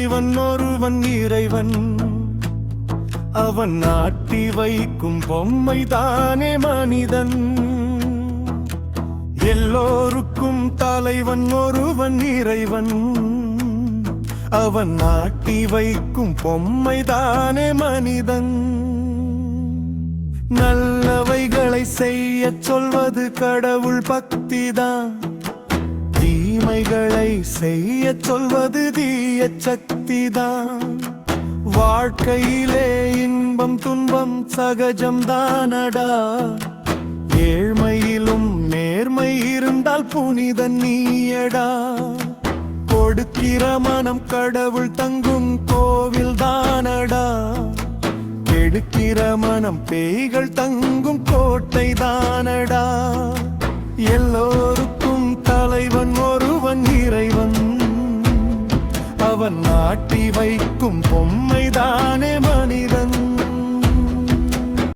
தலைவன் ஒருவன் இறைவன். அவன் நாட்டி வைக்கும் பொம்மை தானே மனிதன். எல்லோருக்கும் தலைவன் ஒருவன் இறைவன். அவன் நாட்டி வைக்கும் பொம்மை தானே மனிதன். நல்லவைகளை செய்ய சொல்வது கடவுள் பக்திதான். தீமைகளை செய்ய சொல்வது தீய சக்திதான். வாழ்க்கையிலே இன்பம் துன்பம் சகஜம்தானடா. ஏழ்மையிலும் நேர்மை இருந்தால் புனிதன் நீயடா. கொடுக்கிற மனம் கடவுள் தங்கும் கோவில் தானடா. கெடுக்கிற மனம் பேய்கள் தங்கும் கோட்டை தானடா. எல்லோருக்கும் தலைவன் ஒருவன் இறைவன். அவன் நாட்டி வைக்கும் பொம்மை தானே மனிதன்.